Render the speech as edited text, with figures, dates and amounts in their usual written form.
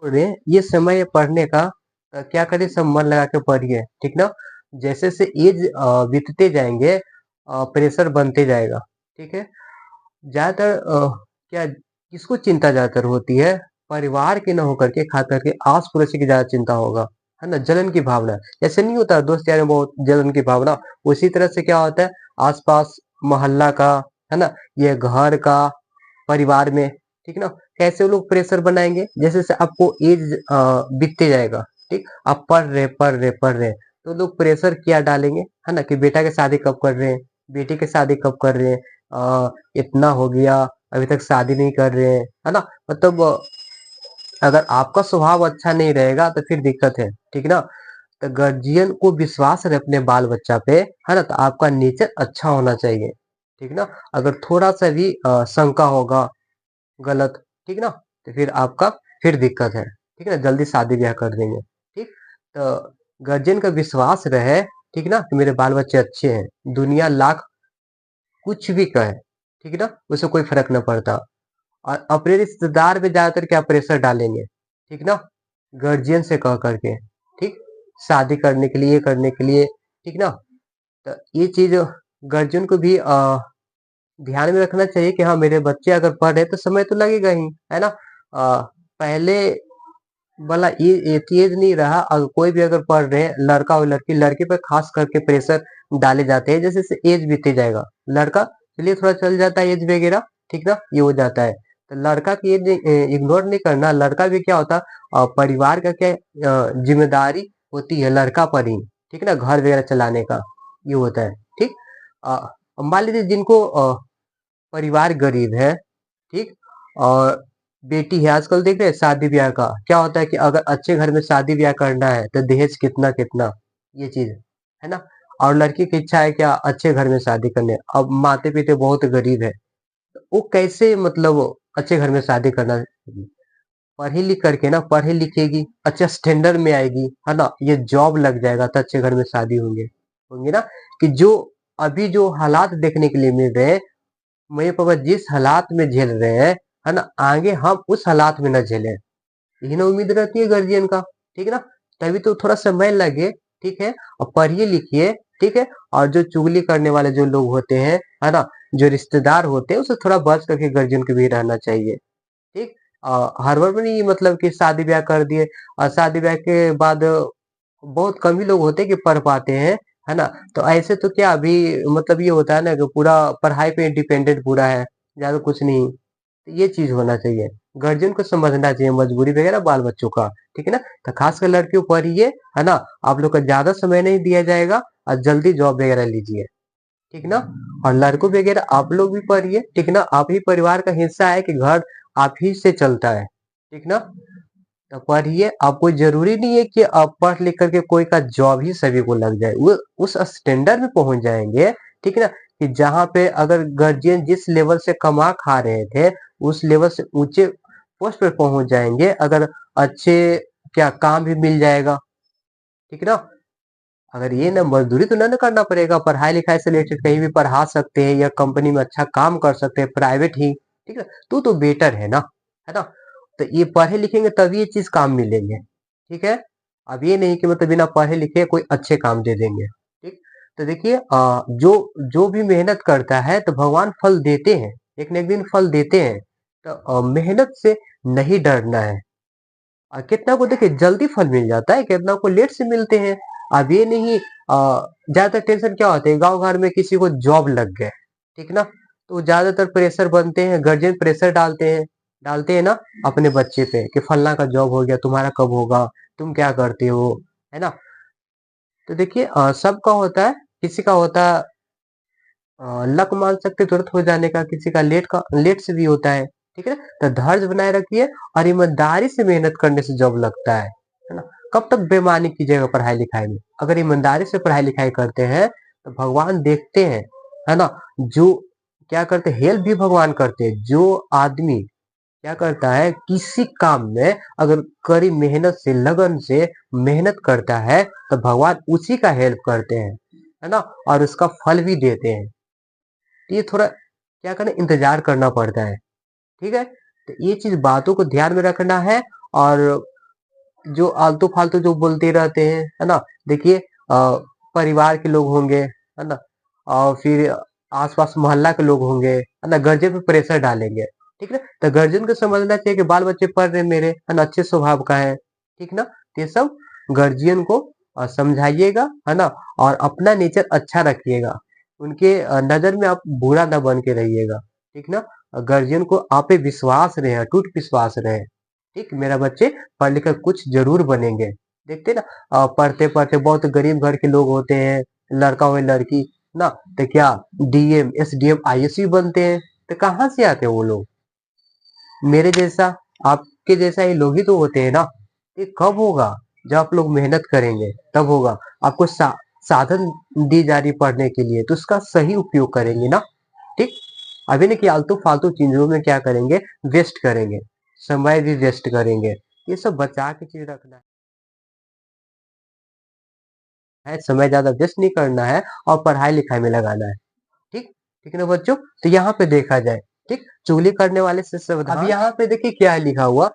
बोल रहे हैं ये समय है पढ़ने का, क्या करिए सब मन लगा के पढ़िए, ठीक ना। जैसे जैसे एज बीतते जाएंगे प्रेशर बनते जाएगा, ठीक है। ज्यादातर क्या किसको चिंता ज्यादातर होती है, परिवार की ना होकर के खा करके आस पड़ोस की ज्यादा चिंता होगा, है ना। जलन की भावना, ऐसे नहीं होता दोस्त यार में बहुत जलन की भावना, उसी तरह से क्या होता है आसपास मोहल्ला का, है ना, ये घर का, परिवार में, ठीक ना। कैसे वो लोग प्रेशर बनाएंगे, जैसे जैसे आपको एज बीतते जाएगा, ठीक, आप पढ़ रहे तो लोग प्रेशर क्या डालेंगे, है ना, कि बेटा की शादी कब कर रहे हैं, बेटी की शादी कब कर रहे हैं, इतना हो गया अभी तक शादी नहीं कर रहे हैं, है ना। मतलब अगर आपका स्वभाव अच्छा नहीं रहेगा तो फिर दिक्कत है, ठीक ना। तो गार्जियन को विश्वास है अपने बाल बच्चा पे, है ना, तो आपका नेचर अच्छा होना चाहिए, ठीक ना। अगर थोड़ा सा भी शंका होगा गलत, ठीक ना, तो फिर आपका फिर दिक्कत है, ठीक है ना, जल्दी शादी ब्याह कर देंगे, ठीक। तो गार्जियन का विश्वास रहे, ठीक ना, कि मेरे बाल बच्चे अच्छे हैं, दुनिया लाख कुछ भी कहे, ठीक ना, उसे कोई फर्क न पड़ता। और अपने रिश्तेदार पे ज्यादातर क्या प्रेशर डालेंगे, ठीक ना, गार्जियन से कह करके, ठीक, शादी करने के लिए, ये करने के लिए, ठीक ना। तो ये चीज गार्जियन को भी ध्यान में रखना चाहिए कि हाँ मेरे बच्चे अगर पढ़ रहे हैं तो समय तो लगेगा ही, है ना। पहले वाला ये चीज नहीं रहा, अगर कोई भी अगर पढ़ रहे हैं लड़का और लड़की, लड़के पर खास करके प्रेशर डाले जाते हैं, जैसे जैसे एज बीते जाएगा, लड़का चलिए थोड़ा चल जाता है एज वगैरह, ठीक ना, ये हो जाता है। तो लड़का की एज इग्नोर नहीं करना, लड़का भी क्या होता परिवार का क्या जिम्मेदारी होती है लड़का पर ही, ठीक ना, घर वगैरह चलाने का ये होता है, ठीक। मान लीजिए जिनको परिवार गरीब है, ठीक, और बेटी है, आजकल देख रहे हैं शादी ब्याह का क्या होता है कि अगर अच्छे घर में शादी ब्याह करना है तो दहेज कितना कितना, ये चीज है ना। और लड़की की इच्छा है क्या अच्छे घर में शादी करने, अब माते पिता बहुत गरीब है, तो वो कैसे मतलब अच्छे घर में शादी करना, पढ़ी लिख करके ना, पढ़े लिखेगी अच्छा स्टैंडर्ड में आएगी, है ना, ये जॉब लग जाएगा तो अच्छे घर में शादी होंगे होंगे ना। कि जो अभी जो हालात देखने के लिए मिल रहे हैं, मम्मी पापा जिस हालात में झेल रहे हैं, है ना, आगे हम उस हालात में न झेले, यही ना उम्मीद रहती है गार्जियन का, ठीक है ना। तभी तो थोड़ा समय लगे, ठीक है, और पढ़िए लिखिए, ठीक है। और जो चुगली करने वाले जो लोग होते हैं, है ना, जो रिश्तेदार होते हैं, उसे थोड़ा बच करके गार्जियन को भी रहना चाहिए, ठीक। हर बार में नहीं मतलब कि शादी ब्याह कर दिए, और शादी ब्याह के बाद बहुत कम ही लोग होते हैं कि पढ़ पाते हैं, है ना। तो ऐसे तो क्या अभी मतलब ये होता है ना कि पूरा पढ़ाई पे डिपेंडेंट पूरा है, ज्यादा कुछ नहीं। तो ये चीज होना चाहिए, गार्जियन को समझना चाहिए मजबूरी वगैरह बाल बच्चों का, ठीक है ना। तो खासकर लड़कियों पर ये है ना, आप लोग का ज्यादा समय नहीं दिया जाएगा, और जल्दी जॉब वगैरह लीजिए, ठीक ना। और लड़कों वगैरह आप लोग भी पढ़िए, ठीक ना, आप ही परिवार का हिस्सा है कि घर आप ही से चलता है, ठीक ना। तो पढ़िए, आपको जरूरी नहीं है कि आप पढ़ लिख करके कोई का जॉब ही सभी को लग जाए, वो उस स्टैंडर्ड में पहुंच जाएंगे, ठीक है ना, कि जहाँ पे अगर गार्जियन जिस लेवल से कमा खा रहे थे उस लेवल से ऊंचे पोस्ट पे पहुंच जाएंगे, अगर अच्छे क्या काम भी मिल जाएगा, ठीक है ना। अगर ये ना मजदूरी तो ना करना पड़ेगा, पढ़ाई लिखाई से रिलेटेड कहीं भी पढ़ा सकते हैं या कंपनी में अच्छा काम कर सकते हैं प्राइवेट ही, ठीक है, तो बेटर है ना। तो ये पढ़े लिखेंगे तभी ये चीज काम मिलेंगे, ठीक है। अब ये नहीं कि मतलब बिना पढ़े लिखे कोई अच्छे काम दे देंगे, ठीक। तो देखिए जो जो भी मेहनत करता है तो भगवान फल देते हैं, एक न एक दिन फल देते हैं। तो मेहनत से नहीं डरना है, कितना को देखिए जल्दी फल मिल जाता है, कितना को लेट से मिलते हैं। अब ये नहीं ज्यादातर टेंशन क्या होता है गांव घर में किसी को जॉब लग गए, ठीक ना, तो ज्यादातर प्रेशर बनते हैं, गार्जियन प्रेशर डालते हैं ना अपने बच्चे पे कि फलना का जॉब हो गया तुम्हारा कब होगा, तुम क्या करते हो, है ना। तो देखिए सबका होता है, किसी का होता है लक मान सकते तुरंत हो जाने का, किसी का लेट से भी होता है, ठीक है ना। तो धैर्य बनाए रखिए और ईमानदारी से मेहनत करने से जॉब लगता है ना। कब तक बेईमानी कीजिएगा पढ़ाई लिखाई में, अगर ईमानदारी से पढ़ाई लिखाई करते हैं तो भगवान देखते हैं, है ना। जो क्या करते हेल्प भी भगवान करते हैं, जो आदमी क्या करता है किसी काम में अगर कड़ी मेहनत से लगन से मेहनत करता है तो भगवान उसी का हेल्प करते हैं, है ना, और उसका फल भी देते हैं। तो ये थोड़ा क्या करना इंतजार करना पड़ता है, ठीक है। तो ये चीज बातों को ध्यान में रखना है, और जो आलतू-फालतू जो बोलते रहते हैं, है ना? देखिए परिवार के लोग होंगे, है ना? और फिर आस-पास मोहल्ला के लोग होंगे, है ना? गार्जियन पे प्रेशर डालेंगे, ठीक है? तो गार्जियन को समझना चाहिए कि बाल बच्चे पढ़ रहे हैं मेरे, है ना? अच्छे स्वभाव का है, ठीक ना? तो ये सब गार्जियन को समझाइएगा, है ना? और अपना नेचर अच्छा रखिएगा। उनके नज़र में आप बुरा ना बन के रहिएगा, ठीक ना? गार्जियन को आप पे विश्वास रहे, अटूट विश्वास रहे, ठीक? मेरा बच्चे पढ़ लिख कर कुछ ज़रूर बनेंगे। देखते हैं ना पढ़ते-पढ़ते बहुत गरीब घर के लोग होते हैं, लड़का हो या लड़की ना, तो क्या डीएम, एसडीएम, आईएएस भी बनते हैं। तो कहाँ से आते हैं वो लोग? मेरे जैसा, आपके जैसा ये लोग ही तो होते हैं ना। ये कब होगा? जब आप लोग मेहनत करेंगे, तब होगा। आपको साधन दी जा रही पढ़ने के लिए, तो उसका सही उपयोग करेंगे ना, ठीक? अभी नहीं कि आलतू-फालतू चीज़ों में क्या करेंगे, वेस्ट करेंगे, समय भी वेस्ट करेंगे। ये सब बचा के चीज़ रखना है, समय ज़्यादा वेस्ट नहीं करना है और पढ़ाई-लिखाई में लगाना है, ठीक? ठीक है ना बच्चों? तो यहाँ पे देखा जाए, ठीक? चुगली करने वाले से सावधान। अब यहाँ पे देखिए क्या है लिखा हुआ